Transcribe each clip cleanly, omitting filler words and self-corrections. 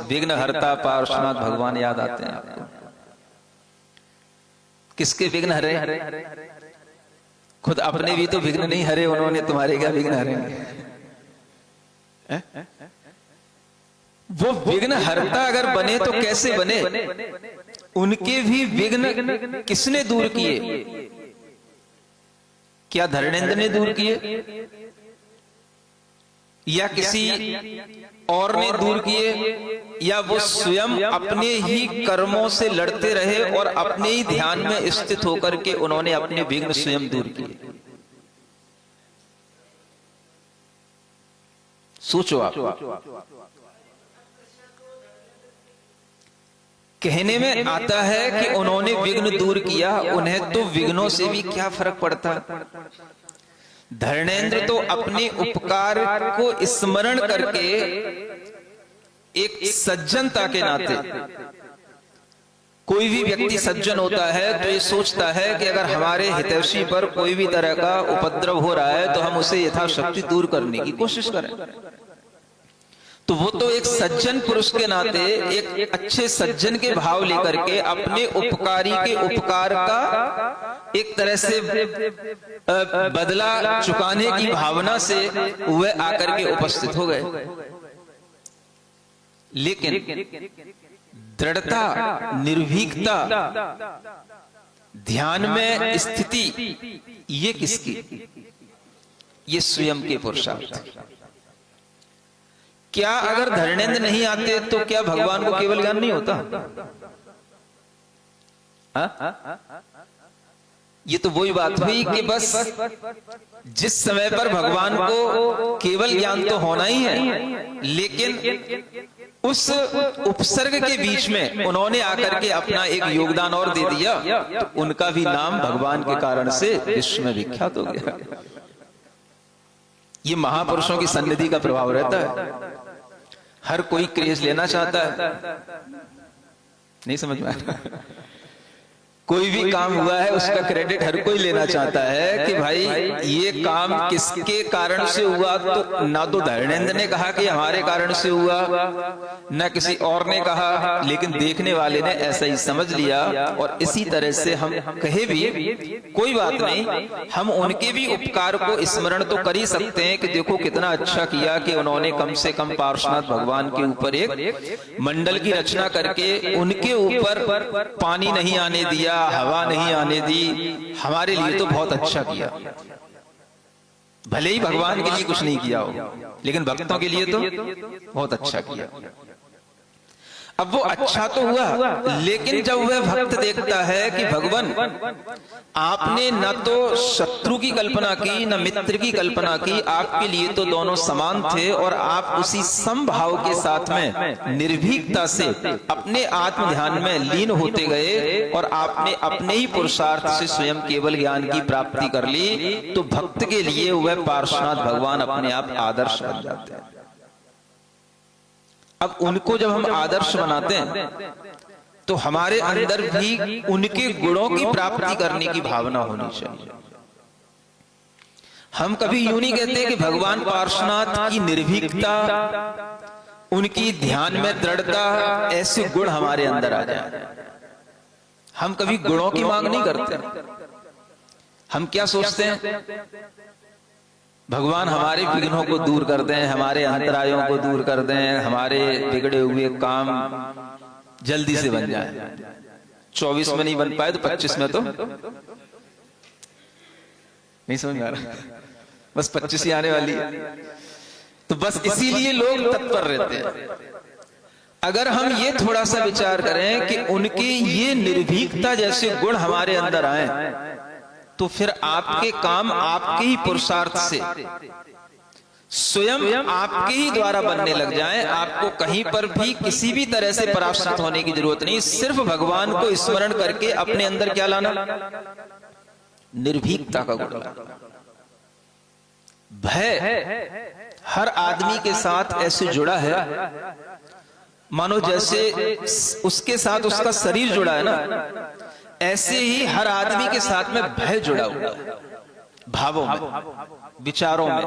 विघ्न हरता पार्श्वनाथ भगवान याद आते हैं आपको। किसके विघ्न हरे? खुद अपने भी तो विघ्न नहीं हरे उन्होंने, तुम्हारे क्या विघ्न हरेंगे? वो विघ्न हरता अगर बने तो कैसे बने? उनके भी विघ्न किसने दूर किए? क्या धर्मेंद्र ने दूर किए या किसी और ने दूर किए, या वो स्वयं अपने ही कर्मों से लड़ते रहे और अपने ही ध्यान में स्थित होकर के उन्होंने अपने विघ्न स्वयं दूर किए? सोचो आप। कहने में आता है कि उन्होंने विघ्न दूर किया, उन्हें तो विघ्नों से भी क्या फर्क पड़ता। धर्मेंद्र तो अपने उपकार को स्मरण करके एक सज्जनता के नाते, कोई भी व्यक्ति सज्जन होता है तो ये सोचता है कि अगर हमारे हितैषी पर कोई भी तरह का उपद्रव हो रहा है तो हम उसे यथाशक्ति दूर करने की कोशिश करें। तो वो तो एक सज्जन पुरुष के नाते एक अच्छे सज्जन के भाव लेकर के अपने उपकारी के उपकार का एक तरह से बदला चुकाने की भावना से वह आकर के उपस्थित हो गए। लेकिन दृढ़ता, निर्भीकता, ध्यान में स्थिति, ये किसकी? ये स्वयं के पुरुषार्थ। क्या अगर धर्मेंद्र नहीं आते तो क्या भगवान को केवल ज्ञान नहीं होता? ये तो वही बात हुई कि बस जिस समय पर भगवान को केवल ज्ञान तो होना ही है, लेकिन उस उपसर्ग के बीच में उन्होंने आकर के अपना एक योगदान और दे दिया, तो उनका भी नाम भगवान के कारण से विश्व में विख्यात हो गया। ये महापुरुषों की सन्निधि का प्रभाव रहता है। हर कोई क्रेज लेना चाहता है, नहीं समझ में आया? कोई भी काम हुआ है उसका क्रेडिट हर कोई लेना चाहता है कि भाई ये काम किसके कारण से हुआ, तो ना तो धर्मेंद्र ने कहा कि हमारे कारण से हुआ, ना किसी और ने कहा, लेकिन देखने वाले ने ऐसा ही समझ लिया। और इसी तरह से हम कहे भी कोई बात नहीं, हम उनके भी उपकार को स्मरण तो कर ही सकते हैं कि देखो कितना अच्छा किया कि उन्होंने कम से कम पार्श्वनाथ भगवान के ऊपर एक मंडल की रचना करके उनके ऊपर पानी नहीं आने दिया, हवा नहीं आने दी। हमारे लिए तो बहुत अच्छा किया, भले ही भगवान के लिए कुछ नहीं किया हो, लेकिन भक्तों के लिए तो बहुत अच्छा किया। अब वो अच्छा तो हुआ, लेकिन जब वह भक्त देखता है कि भगवान आपने न तो शत्रु की कल्पना की न मित्र की कल्पना की, आपके लिए तो दोनों समान थे, और आप उसी समभाव के साथ में निर्भीकता से अपने आत्म ध्यान में लीन होते गए और आपने अपने ही पुरुषार्थ से स्वयं केवल ज्ञान की प्राप्ति कर ली, तो भक्त के लिए वह पार्श्वनाथ भगवान अपने आप आदर्श बन जाते हैं। अब उनको जब हम आदर्श बनाते हैं तो हमारे अंदर भी उनके गुणों की प्राप्ति करने की भावना होनी चाहिए। हम कभी यूं नहीं कहते कि भगवान पार्श्वनाथ की निर्भीकता, उनकी ध्यान में दृढ़ता, ऐसे गुण हमारे अंदर आ जाए। हम कभी गुणों की मांग नहीं करते। हम क्या सोचते हैं? भगवान हमारे विघ्नों को दूर कर दें, हमारे अंतरायों को दूर कर दें, हमारे बिगड़े हुए काम जल्दी से बन जाए। 24 में नहीं बन पाए तो 25 में तो नहीं समझ में आ रहा, बस 25 ही आने वाली है। तो बस इसीलिए लोग तत्पर रहते हैं। अगर हम ये थोड़ा सा विचार करें कि उनके ये निर्भीकता जैसे गुण हमारे अंदर आए, तो फिर आपके काम आपके ही पुरुषार्थ से स्वयं आपके ही द्वारा बनने लग जाएं। आपको कहीं पर भी किसी भी तरह से पराश्रित होने की जरूरत नहीं, सिर्फ भगवान को स्मरण करके अपने अंदर क्या लाना? निर्भीकता का गुण लाना। भय हर आदमी के साथ ऐसे जुड़ा है मानो जैसे उसके साथ उसका शरीर जुड़ा है ना, ऐसे ही हर आदमी के साथ में भय जुड़ा हुआ है, भावों में, विचारों में।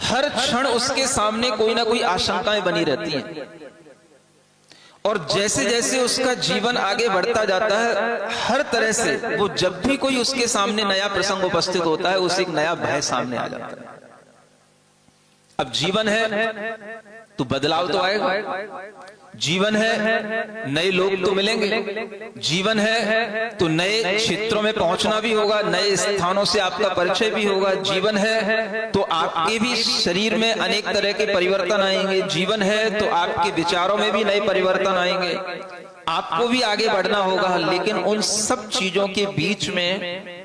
हर क्षण उसके सामने कोई ना कोई आशंकाएं बनी रहती हैं, और जैसे जैसे उसका जीवन आगे बढ़ता जाता है, हर तरह से वो जब भी कोई उसके सामने नया प्रसंग उपस्थित होता है, उसे एक नया भय सामने आ जाता है। अब जीवन है तो बदलाव तो आएगा, जीवन है नए लोग तो मिलेंगे, जीवन है तो नए क्षेत्रों में पहुंचना भी होगा, नए स्थानों से आपका परिचय भी होगा, जीवन है तो आपके भी शरीर में अनेक तरह के परिवर्तन आएंगे, जीवन है तो आपके विचारों में भी नए परिवर्तन आएंगे, आपको भी आगे बढ़ना होगा। लेकिन उन सब चीजों के बीच में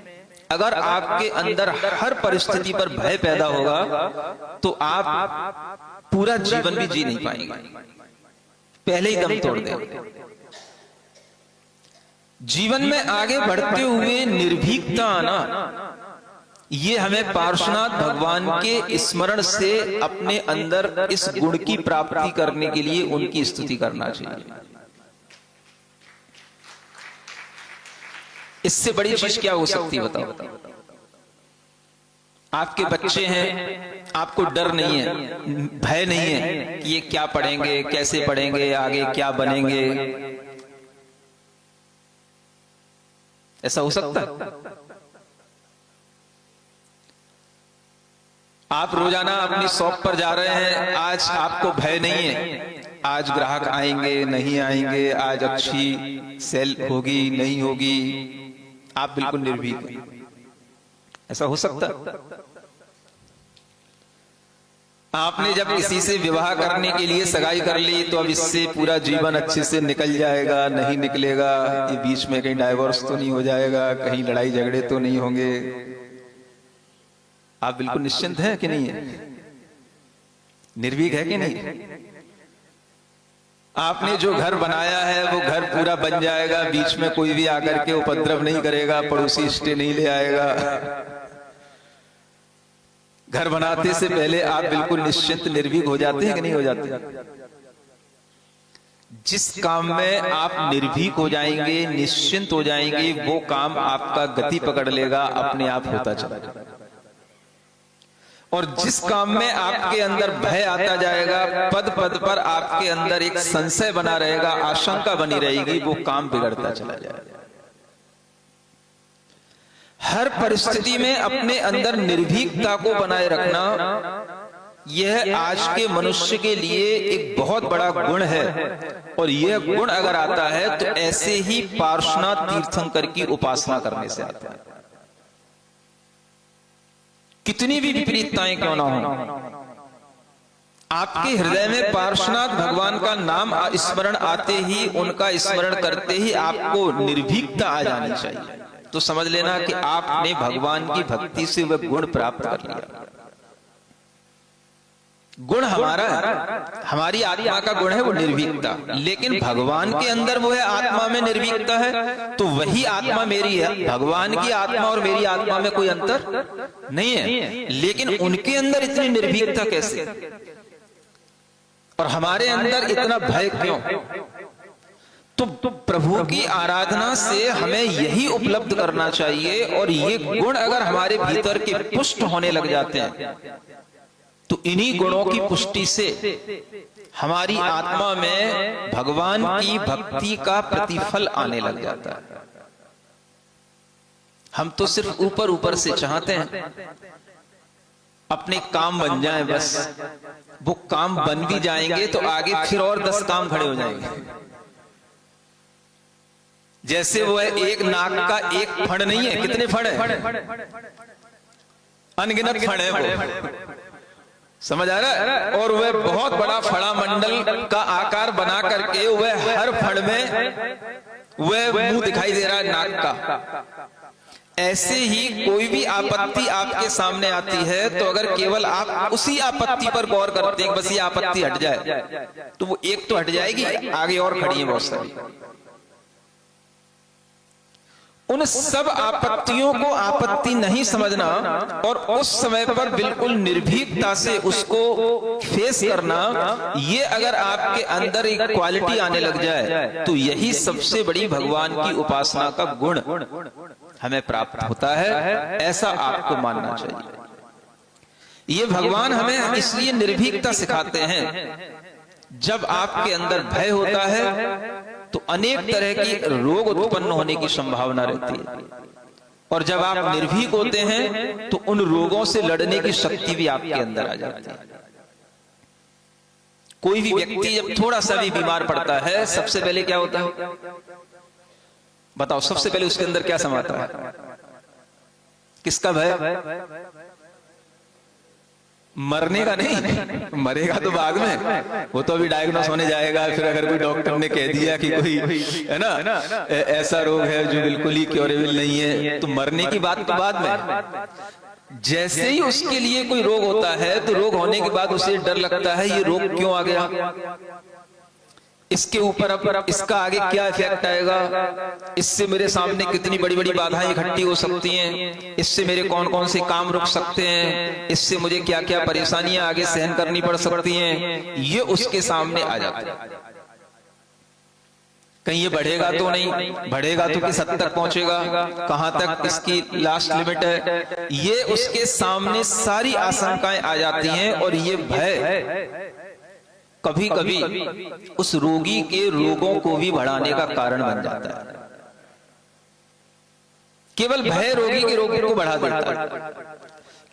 अगर आपके अंदर हर परिस्थिति पर भय पैदा होगा तो आप पूरा जीवन भी जी नहीं पाएंगे, पहले ही दम तोड़ देंगे। जीवन में आगे बढ़ते हुए निर्भीकता आना, ये हमें पार्श्वनाथ भगवान के स्मरण से अपने अंदर इस गुण की प्राप्ति करने के लिए उनकी स्तुति करना चाहिए। इससे बड़ी चीज क्या हो सकती है बताओ? आपके बच्चे हैं, आपको डर नहीं है, भय नहीं है कि ये क्या पढ़ेंगे, कैसे पढ़ेंगे, आगे क्या बनेंगे, ऐसा हो सकता है? आप रोजाना अपनी शॉप पर जा रहे हैं, आज आपको भय नहीं है, आज ग्राहक आएंगे नहीं आएंगे, आज अच्छी सेल होगी नहीं होगी, आप बिल्कुल निर्भीक हैं, ऐसा हो सकता? आपने जब किसी से विवाह करने के लिए सगाई कर ली तो अब इससे पूरा जीवन अच्छे से निकल जाएगा, नहीं निकलेगा, ये बीच में कहीं डाइवोर्स तो नहीं हो जाएगा, कहीं लड़ाई झगड़े तो नहीं होंगे, आप बिल्कुल निश्चिंत हैं कि नहीं है? निर्भीक है कि नहीं? आपने जो घर बनाया है वो घर पूरा बन जाएगा, बीच में कोई भी आकर के उपद्रव नहीं करेगा, पड़ोसी स्टे नहीं ले आएगा। घर बनाते से पहले आप बिल्कुल निश्चिंत निर्भीक हो जाते हैं कि नहीं हो जाते? जिस काम में आप निर्भीक हो जाएंगे, निश्चिंत हो जाएंगे, वो काम आपका गति पकड़ लेगा, अपने आप होता चला जाएगा। और जिस काम में आपके अंदर भय आता जाएगा, पद पद पर आपके अंदर एक संशय बना रहेगा, आशंका बनी रहेगी, वो काम बिगड़ता चला जाएगा। हर परिस्थिति में अपने अंदर निर्भीकता को बनाए रखना, यह आज के मनुष्य के लिए एक बहुत बड़ा गुण है। और यह गुण अगर आता है तो ऐसे ही पार्श्वनाथ तीर्थंकर की उपासना करने से आता है। कितनी भी विपरीतताएं क्यों ना हो, आपके हृदय में पार्श्वनाथ भगवान का नाम स्मरण आते ही, उनका स्मरण करते ही आपको निर्भीकता आ जानी चाहिए। तो समझ लेना कि आपने भगवान की भक्ति से वह गुण प्राप्त कर लिया। गुण हमारा है, हमारी आत्मा का गुण है वो निर्भीकता, लेकिन भगवान के अंदर वो है आत्मा में निर्भीकता है, तो वही आत्मा मेरी है। भगवान की आत्मा और मेरी आत्मा में कोई अंतर नहीं है, लेकिन उनके अंदर इतनी निर्भीकता कैसे, और हमारे अंदर इतना भय क्यों? तो प्रभु की आराधना से हमें यही उपलब्ध करना चाहिए। और ये गुण अगर हमारे भीतर के पुष्ट होने लग जाते हैं तो इन्हीं गुणों की पुष्टि से हमारी आत्मा में भगवान की भक्ति का प्रतिफल आने लग जाता है। हम तो सिर्फ ऊपर ऊपर से चाहते हैं अपने काम बन जाएं, बस वो काम बन भी जाएंगे तो आगे फिर और 10 काम खड़े हो जाएंगे। जैसे वो है एक नाक का एक फण नहीं है, कितने फण है? अनगिनत फण है वो, समझ आ रहा है? और वह बहुत बड़ा फड़ा मंडल का आकार बना करके वह हर फण में वह मुंह दिखाई दे रहा है नाक का। ऐसे ही कोई भी आपत्ति आपके सामने आती है तो अगर केवल आप उसी आपत्ति पर गौर करते हैं, बस ये आपत्ति हट जाए, तो वो एक तो हट जाएगी, आगे और खड़ी है बहुत सारी। उन सब आपत्तियों को आपत्ति नहीं समझना और उस समय पर बिल्कुल निर्भीकता से उसको फेस करना, ये अगर आपके अंदर एक क्वालिटी आने लग जाए तो यही सबसे बड़ी भगवान की उपासना का गुण हमें प्राप्त होता है। ऐसा आपको मानना चाहिए। ये भगवान हमें इसलिए निर्भीकता सिखाते हैं। जब आपके अंदर भय होता है तो अनेक तरह की रोग उत्पन्न होने की संभावना रहती है, और जब आप निर्भीक होते हैं तो उन रोगों से लड़ने की शक्ति भी आपके अंदर आ जाती है। कोई भी व्यक्ति जब थोड़ा सा भी बीमार पड़ता है, सबसे पहले क्या होता है बताओ? सबसे पहले उसके अंदर क्या समाता है? किसका भय? मरने का नहीं, मरेगा तो बाद में, वो तो अभी डायग्नोस होने जाएगा। फिर अगर कोई डॉक्टर ने कह दिया कि कोई है ना ऐसा रोग है जो बिल्कुल ही क्योरेबल नहीं है, तो मरने की बात तो बाद में। जैसे ही उसके लिए कोई रोग होता है तो रोग होने के बाद उसे डर लगता है, ये रोग क्यों आ गया, इसके ऊपर अब इसका आगे क्या इफेक्ट आएगा, इससे मेरे सामने कितनी बड़ी बड़ी बाधाएं इकट्ठी हो सकती हैं, इससे मेरे कौन कौन से काम रुक सकते हैं, इससे मुझे क्या क्या परेशानियां आगे सहन करनी पड़ सकती हैं, ये उसके सामने आ जाता है। कहीं ये बढ़ेगा तो नहीं, बढ़ेगा तो किस हद तक पहुंचेगा, कहां तक इसकी लास्ट लिमिट है, ये उसके सामने सारी आशंकाएं आ जाती हैं। और ये भय कभी कभी उस रोगी के रोगों को भी बढ़ाने का कारण बन जाता है। केवल भय रोगी के रोगों को बढ़ा देता है,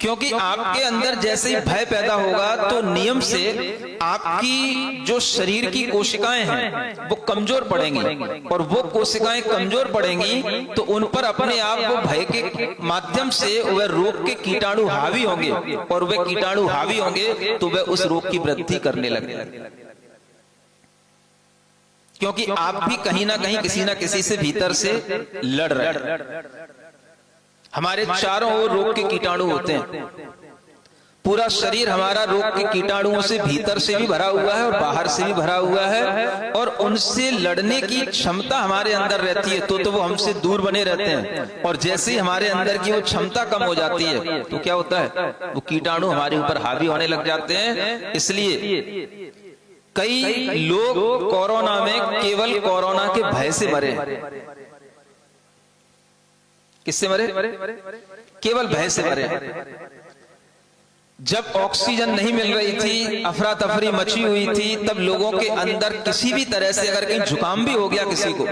क्योंकि आपके अंदर जैसे ही भय पैदा होगा तो नियम से आपकी जो शरीर की कोशिकाएं हैं वो कमजोर पड़ेंगी, और वो कोशिकाएं कमजोर पड़ेंगी तो उन पर अपने आप वो भय के माध्यम से वह रोग के कीटाणु हावी होंगे, और वह कीटाणु हावी होंगे तो वह उस रोग की वृद्धि करने लगेंगे। क्योंकि आप भी कहीं ना कहीं किसी ना किसी से भीतर से लड़ रहे हैं। हमारे चारों ओर रोग के कीटाणु होते हैं, पूरा शरीर हमारा रोग के कीटाणुओं से भीतर से भी भरा हुआ है और बाहर से भी भरा हुआ है, और उनसे लड़ने की क्षमता हमारे अंदर रहती है तो वो हमसे दूर बने रहते हैं। और जैसे ही हमारे अंदर की वो क्षमता कम हो जाती है तो क्या होता है, वो कीटाणु हमारे ऊपर हावी होने लग जाते हैं। इसलिए कई लोग कोरोना में केवल कोरोना के भय से मरे। किससे मरे? केवल भय से मरे। जब ऑक्सीजन नहीं मिल रही थी, अफरा तफरी मची हुई थी, तब लोगों के अंदर किसी भी तरह से अगर कहीं जुकाम भी हो गया किसी को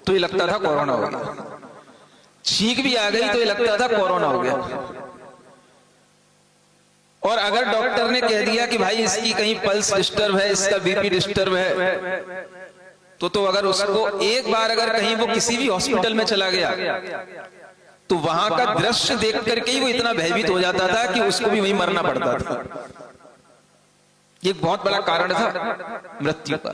तो ये लगता था कोरोना हो गया, छींक भी आ गई तो ये लगता था कोरोना हो गया। और अगर डॉक्टर ने कह दिया कि भाई इसकी कहीं पल्स डिस्टर्ब है, इसका बीपी डिस्टर्ब है, तो अगर उसको एक बार अगर कहीं वो किसी भी हॉस्पिटल में चला गया तो वहां का दृश्य देख करके ही वो इतना भयभीत हो जाता था कि उसको भी वहीं मरना पड़ता था। ये बहुत बड़ा कारण था मृत्यु का।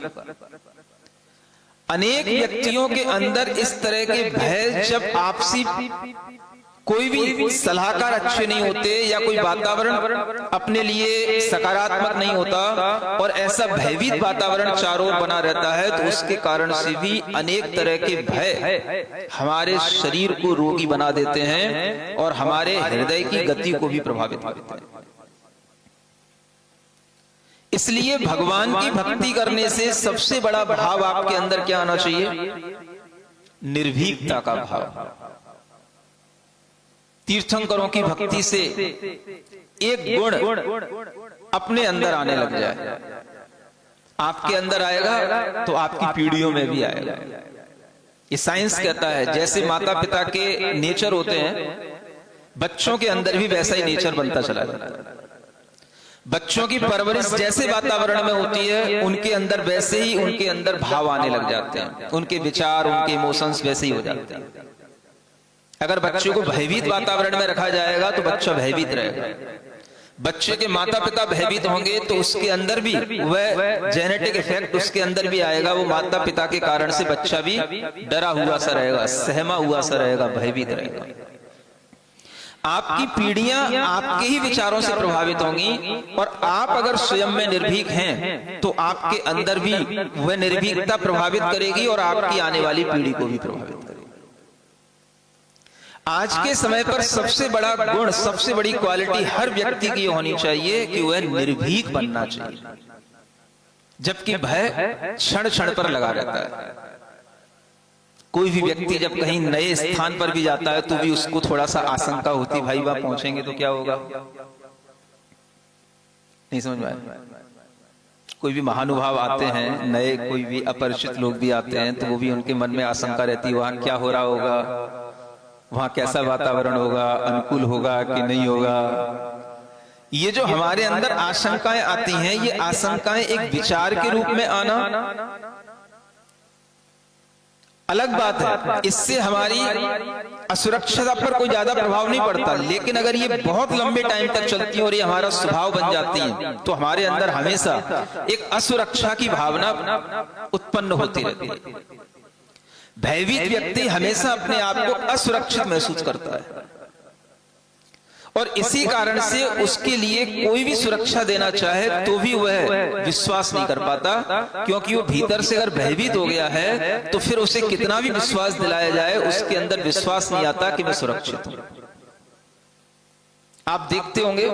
अनेक व्यक्तियों के अंदर इस तरह के भय, जब आपसी कोई भी सलाहकार अच्छे नहीं होते या कोई वातावरण अपने लिए सकारात्मक नहीं होता और ऐसा भयभीत वातावरण चारों ओर बना रहता है, तो उसके कारण से भी अनेक तरह के भय हमारे शरीर को रोगी बना देते हैं और हमारे हृदय की गति को भी प्रभावित करते हैं। इसलिए भगवान की भक्ति करने से सबसे बड़ा भाव आपके अंदर क्या आना चाहिए? निर्भीकता का भाव। तीर्थंकरों की भक्ति से एक गुण अपने अंदर आने लग जाए, आपके अंदर आएगा तो आपकी पीढ़ियों में भी आएगा। ये साइंस कहता है, जैसे माता पिता के नेचर होते हैं, बच्चों के अंदर भी वैसा ही नेचर बनता चला जाता है। बच्चों की परवरिश जैसे वातावरण में होती है, उनके अंदर वैसे ही उनके अंदर भाव आने लग जाते हैं, उनके विचार, उनके इमोशंस वैसे ही हो जाते हैं। अगर बच्चे को भयभीत वातावरण में रखा जाएगा तो बच्चा भयभीत रहेगा। बच्चे के माता पिता भयभीत होंगे तो उसके अंदर भी वह जेनेटिक इफेक्ट उसके अंदर भी आएगा। वो माता पिता के कारण से बच्चा भी डरा हुआ सा रहेगा, सहमा हुआ सा रहेगा, भयभीत रहेगा। आपकी पीढ़ियां आपके ही विचारों से प्रभावित होंगी, और आप अगर स्वयं में निर्भीक हैं तो आपके अंदर भी वह निर्भीकता प्रभावित करेगी और आपकी आने वाली पीढ़ी को भी प्रभावित करेगी। आज के समय पर सबसे बड़ा गुण, सबसे बड़ी क्वालिटी हर व्यक्ति की होनी चाहिए कि वह निर्भीक बनना चाहिए, जबकि भय क्षण क्षण पर लगा रहता है। कोई भी व्यक्ति जब कहीं नए स्थान पर भी जाता है तो भी उसको थोड़ा सा आशंका होती, भाई वहां पहुंचेंगे तो क्या होगा, नहीं समझ में आया? कोई भी महानुभाव आते हैं नए, कोई भी अपरिचित लोग भी आते हैं, तो वो भी उनके मन में आशंका रहती है वहां क्या हो रहा होगा, वहां कैसा वातावरण होगा, अनुकूल होगा कि नहीं होगा। ये जो हमारे अंदर आशंकाएं आती हैं, ये आशंकाएं एक विचार के रूप में आना अलग बात है, इससे हमारी असुरक्षता पर कोई ज्यादा प्रभाव नहीं पड़ता। लेकिन अगर ये बहुत लंबे टाइम तक चलती है और ये हमारा स्वभाव बन जाती है, तो हमारे अंदर हमेशा एक असुरक्षा की भावना उत्पन्न होती रहती है। भयभीत व्यक्ति हमेशा अपने आप को असुरक्षित महसूस करता है और इसी कारण से उसके लिए कोई भी सुरक्षा देना चाहे तो भी वह विश्वास नहीं कर पाता, क्योंकि वो भीतर से अगर भयभीत हो गया है तो फिर उसे कितना भी विश्वास दिलाया जाए उसके अंदर विश्वास नहीं आता कि मैं सुरक्षित हूं। आप देखते होंगे